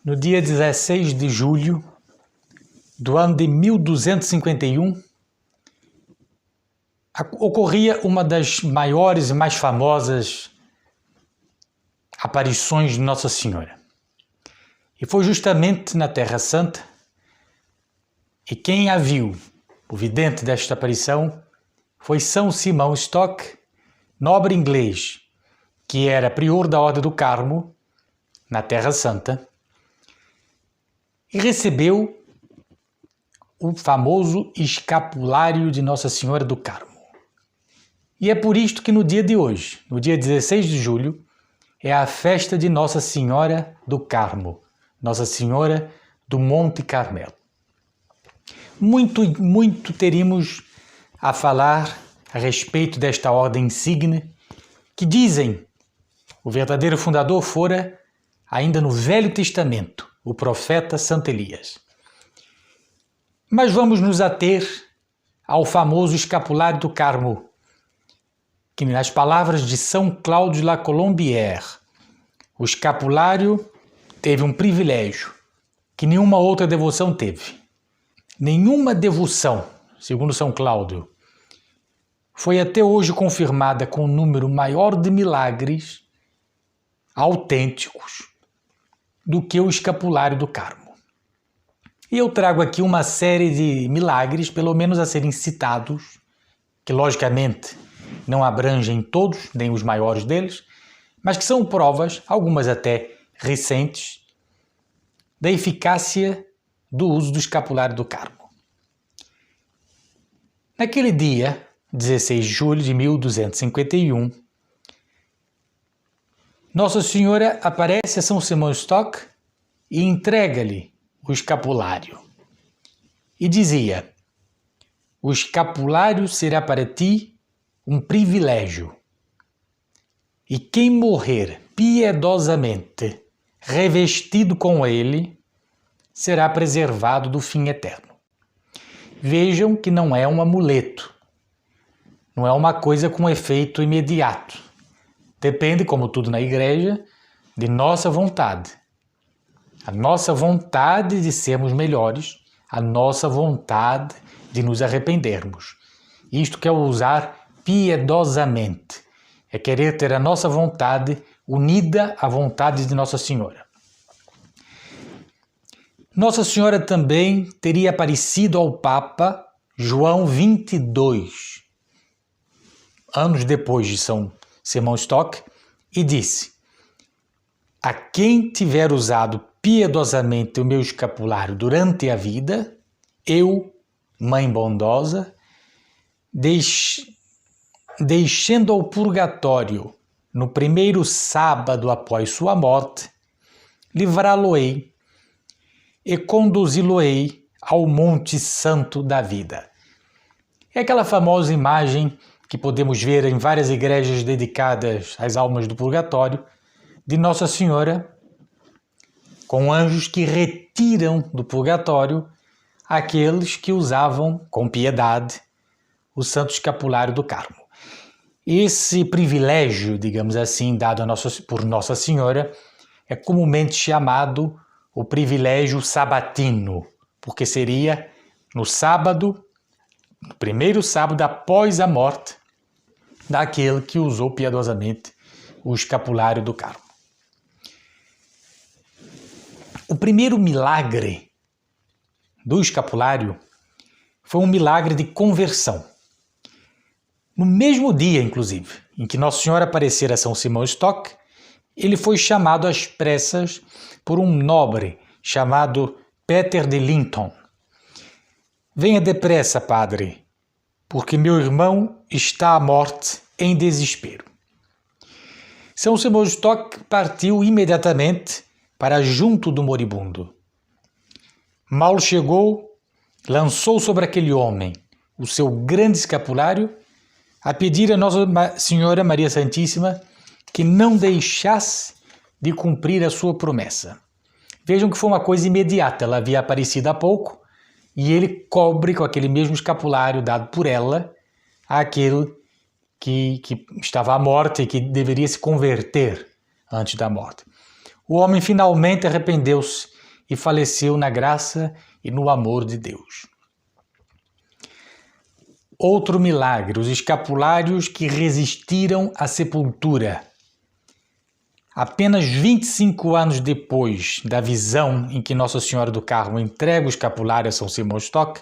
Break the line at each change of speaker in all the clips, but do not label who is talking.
No dia 16 de julho do ano de 1251, ocorria uma das maiores e mais famosas aparições de Nossa Senhora. E foi justamente na Terra Santa, e quem a viu, o vidente desta aparição, foi São Simão Stock, nobre inglês, que era prior da Ordem do Carmo, na Terra Santa, e recebeu o famoso escapulário de Nossa Senhora do Carmo. E é por isto que no dia de hoje, no dia 16 de julho, é a festa de Nossa Senhora do Carmo, Nossa Senhora do Monte Carmelo. Muito teríamos a falar a respeito desta ordem insigne, que dizem o verdadeiro fundador fora, ainda no Velho Testamento, o profeta Santo Elias. Mas vamos nos ater ao famoso escapulário do Carmo, que nas palavras de São Cláudio La Colombière, o escapulário teve um privilégio que nenhuma outra devoção teve. Nenhuma devoção, segundo São Cláudio, foi até hoje confirmada com um número maior de milagres autênticos do que o escapulário do Carmo. E eu trago aqui uma série de milagres, pelo menos a serem citados, que logicamente não abrangem todos, nem os maiores deles, mas que são provas, algumas até recentes, da eficácia do uso do escapulário do Carmo. Naquele dia, 16 de julho de 1251, Nossa Senhora aparece a São Simão Stock e entrega-lhe o escapulário. E dizia: o escapulário será para ti um privilégio, e quem morrer piedosamente revestido com ele será preservado do fim eterno. Vejam que não é um amuleto, não é uma coisa com efeito imediato. Depende, como tudo na igreja, de nossa vontade. A nossa vontade de sermos melhores, a nossa vontade de nos arrependermos. Isto que é usar piedosamente. É querer ter a nossa vontade unida à vontade de Nossa Senhora. Nossa Senhora também teria aparecido ao Papa João 22, anos depois de São Simão Stock, e disse: a quem tiver usado piedosamente o meu escapulário durante a vida, eu, Mãe bondosa, descendo ao purgatório no primeiro sábado após sua morte, livrá-lo-ei e conduzi-lo-ei ao Monte Santo da Vida. É aquela famosa imagem que podemos ver em várias igrejas dedicadas às almas do purgatório, de Nossa Senhora, com anjos que retiram do purgatório aqueles que usavam com piedade o Santo Escapulário do Carmo. Esse privilégio, digamos assim, dado por Nossa Senhora, é comumente chamado o privilégio sabatino, porque seria no sábado, no primeiro sábado após a morte daquele que usou piedosamente o escapulário do Carmo. O primeiro milagre do escapulário foi um milagre de conversão. No mesmo dia, inclusive, em que Nossa Senhora aparecera a São Simão Stock, ele foi chamado às pressas por um nobre chamado Peter de Linton. Venha depressa, padre, porque meu irmão está à morte em desespero. São Simão Stock partiu imediatamente para junto do moribundo. Mal chegou, lançou sobre aquele homem o seu grande escapulário, a pedir a Nossa Senhora Maria Santíssima que não deixasse de cumprir a sua promessa. Vejam que foi uma coisa imediata, ela havia aparecido há pouco e ele cobre com aquele mesmo escapulário dado por ela àquele que estava à morte e que deveria se converter antes da morte. O homem finalmente arrependeu-se e faleceu na graça e no amor de Deus. Outro milagre, os escapulários que resistiram à sepultura. Apenas 25 anos depois da visão em que Nossa Senhora do Carmo entrega o escapulário a São Simão Stock,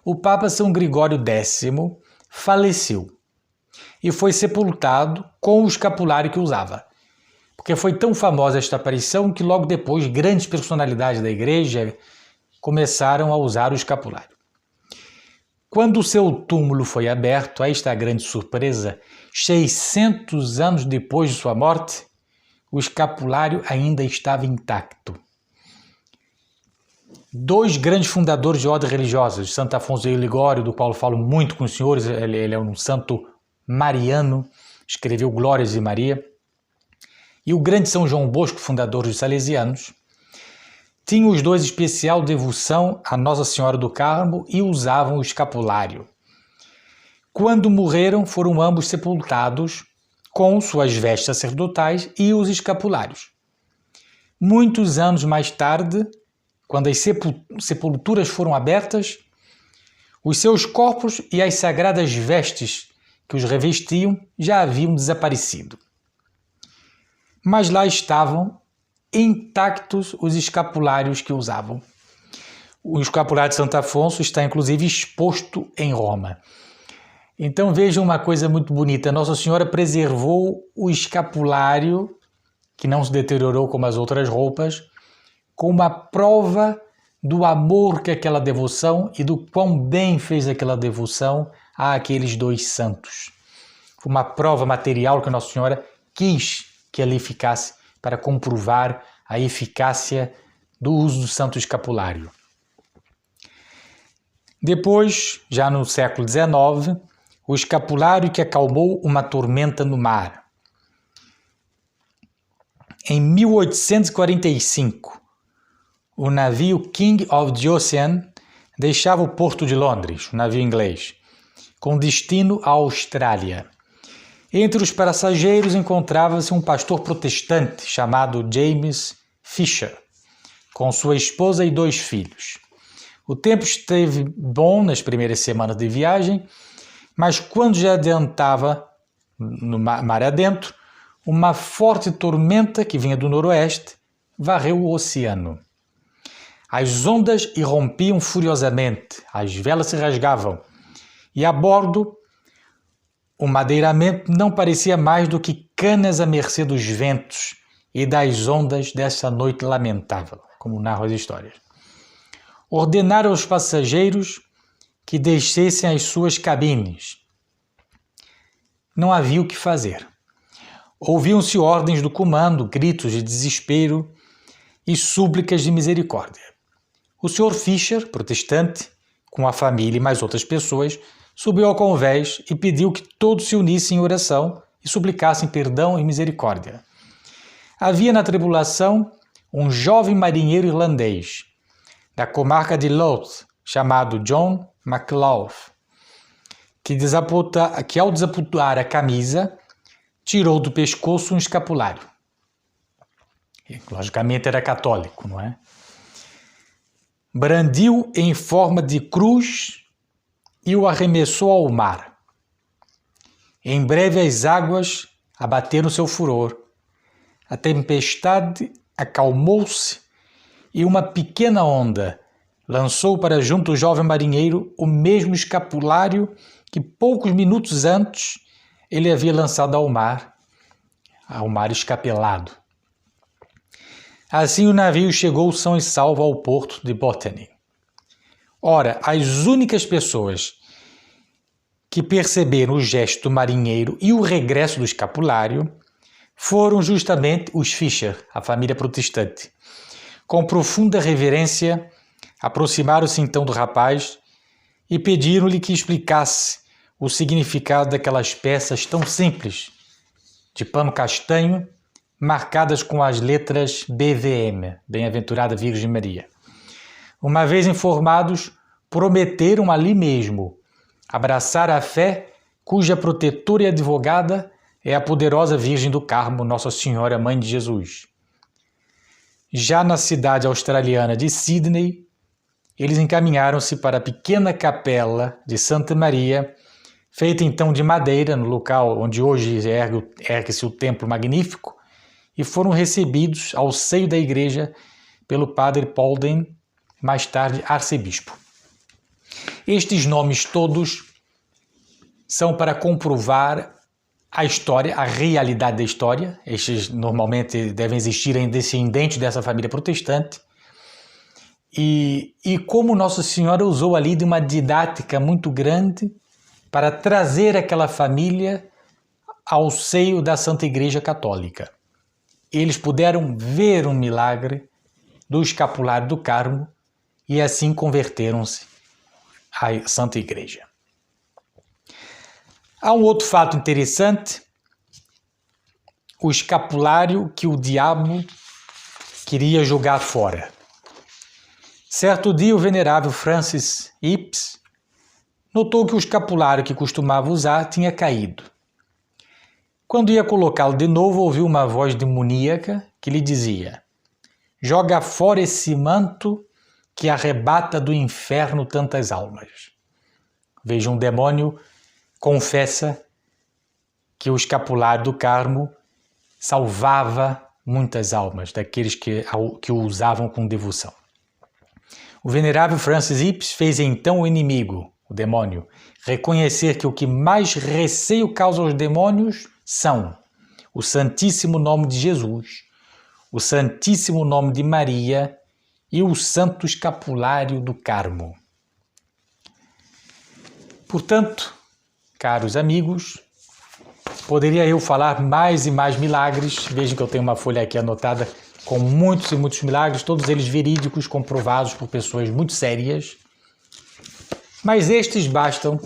o Papa São Gregório X faleceu e foi sepultado com o escapulário que usava. Porque foi tão famosa esta aparição que logo depois grandes personalidades da igreja começaram a usar o escapulário. Quando o seu túmulo foi aberto, aí está a grande surpresa, 600 anos depois de sua morte, o escapulário ainda estava intacto. Dois grandes fundadores de ordens religiosas, Santo Afonso de Ligório, do qual eu falo muito com os senhores, ele é um santo mariano, escreveu Glórias de Maria, e o grande São João Bosco, fundador dos Salesianos, tinham os dois especial devoção a Nossa Senhora do Carmo e usavam o escapulário. Quando morreram, foram ambos sepultados com suas vestes sacerdotais e os escapulários. Muitos anos mais tarde, quando as sepulturas foram abertas, os seus corpos e as sagradas vestes que os revestiam já haviam desaparecido. Mas lá estavam intactos os escapulários que usavam. O escapulário de Santo Afonso está inclusive exposto em Roma. Então vejam uma coisa muito bonita, Nossa Senhora preservou o escapulário, que não se deteriorou como as outras roupas, como uma prova do amor que aquela devoção e do quão bem fez aquela devoção àqueles dois santos. Foi uma prova material que Nossa Senhora quis que ali ficasse para comprovar a eficácia do uso do santo escapulário. Depois, já no século XIX, o escapulário que acalmou uma tormenta no mar. Em 1845, o navio King of the Ocean deixava o porto de Londres, um navio inglês, com destino à Austrália. Entre os passageiros encontrava-se um pastor protestante chamado James Fisher, com sua esposa e 2 filhos. O tempo esteve bom nas primeiras semanas de viagem, mas quando já adiantava no mar adentro, uma forte tormenta que vinha do noroeste varreu o oceano. As ondas irrompiam furiosamente, as velas se rasgavam e a bordo o madeiramento não parecia mais do que canas à mercê dos ventos e das ondas dessa noite lamentável, como narram as histórias. Ordenaram aos passageiros que descessem às suas cabines. Não havia o que fazer. Ouviam-se ordens do comando, gritos de desespero e súplicas de misericórdia. O Sr. Fisher, protestante, com a família e mais outras pessoas, subiu ao convés e pediu que todos se unissem em oração e suplicassem perdão e misericórdia. Havia na tribulação um jovem marinheiro irlandês, da comarca de Louth, chamado John MacLeod, que ao desabotoar a camisa, tirou do pescoço um escapulário. E, logicamente era católico, não é? Brandiu em forma de cruz e o arremessou ao mar. Em breve as águas abateram seu furor. A tempestade acalmou-se e uma pequena onda lançou para junto do jovem marinheiro o mesmo escapulário que poucos minutos antes ele havia lançado ao mar escapelado. Assim o navio chegou são e salvo ao porto de Botany. Ora, as únicas pessoas que perceberam o gesto do marinheiro e o regresso do escapulário foram justamente os Fisher, a família protestante. Com profunda reverência, aproximaram-se então do rapaz e pediram-lhe que explicasse o significado daquelas peças tão simples, de pano castanho, marcadas com as letras BVM, Bem-aventurada Virgem Maria. Uma vez informados, prometeram ali mesmo abraçar a fé cuja protetora e advogada é a poderosa Virgem do Carmo, Nossa Senhora, Mãe de Jesus. já na cidade australiana de Sydney, eles encaminharam-se para a pequena capela de Santa Maria, feita então de madeira, no local onde hoje ergue-se o templo magnífico, e foram recebidos ao seio da igreja pelo padre Polden, mais tarde arcebispo. Estes nomes todos são para comprovar a história, a realidade da história. Estes normalmente devem existir em descendentes dessa família protestante. E como Nossa Senhora usou ali de uma didática muito grande para trazer aquela família ao seio da Santa Igreja Católica. Eles puderam ver um milagre do escapulário do Carmo e assim converteram-se à Santa Igreja. Há um outro fato interessante, o escapulário que o diabo queria jogar fora. Certo dia, o venerável Francis Ips notou que o escapulário que costumava usar tinha caído. Quando ia colocá-lo de novo, ouviu uma voz demoníaca que lhe dizia: "Joga fora esse manto que arrebata do inferno tantas almas." Veja, um demônio confessa que o escapulário do Carmo salvava muitas almas daqueles que o usavam com devoção. O venerável Francis Ips fez então o inimigo, o demônio, reconhecer que o que mais receio causa aos demônios são o Santíssimo Nome de Jesus, o Santíssimo Nome de Maria e o Santo Escapulário do Carmo. Portanto, caros amigos, poderia eu falar mais e mais milagres. Vejam que eu tenho uma folha aqui anotada com muitos e muitos milagres, todos eles verídicos, comprovados por pessoas muito sérias. Mas estes bastam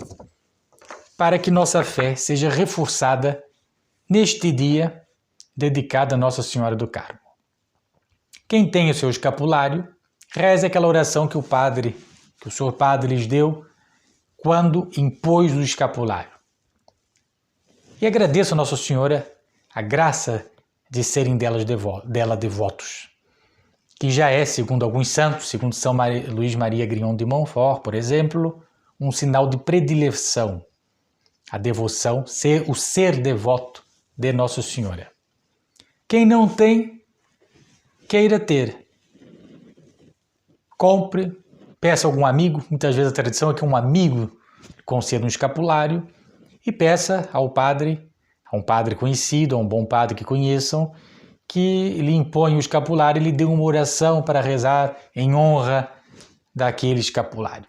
para que nossa fé seja reforçada neste dia dedicado a Nossa Senhora do Carmo. Quem tem o seu escapulário, reze aquela oração que o Senhor Padre lhes deu quando impôs o escapulário. E agradeço a Nossa Senhora a graça de serem dela devotos, que já é, segundo alguns santos, segundo São Luís Maria Grignon de Montfort, por exemplo, um sinal de predileção, a devoção, o ser devoto de Nossa Senhora. Quem não tem, queira ter. Compre, peça a algum amigo, muitas vezes a tradição é que um amigo conceda um escapulário e peça ao padre, a um padre conhecido, a um bom padre que conheçam, que lhe imponha o escapulário e lhe dê uma oração para rezar em honra daquele escapulário.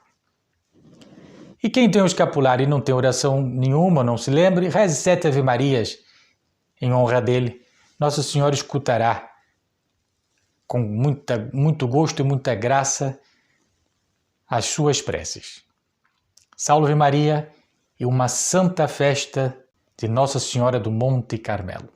E quem tem o escapulário e não tem oração nenhuma, não se lembre, reze 7 Ave-Marias em honra dele. Nossa Senhora escutará com muito gosto e muita graça as suas preces. Salve Maria e uma santa festa de Nossa Senhora do Monte Carmelo.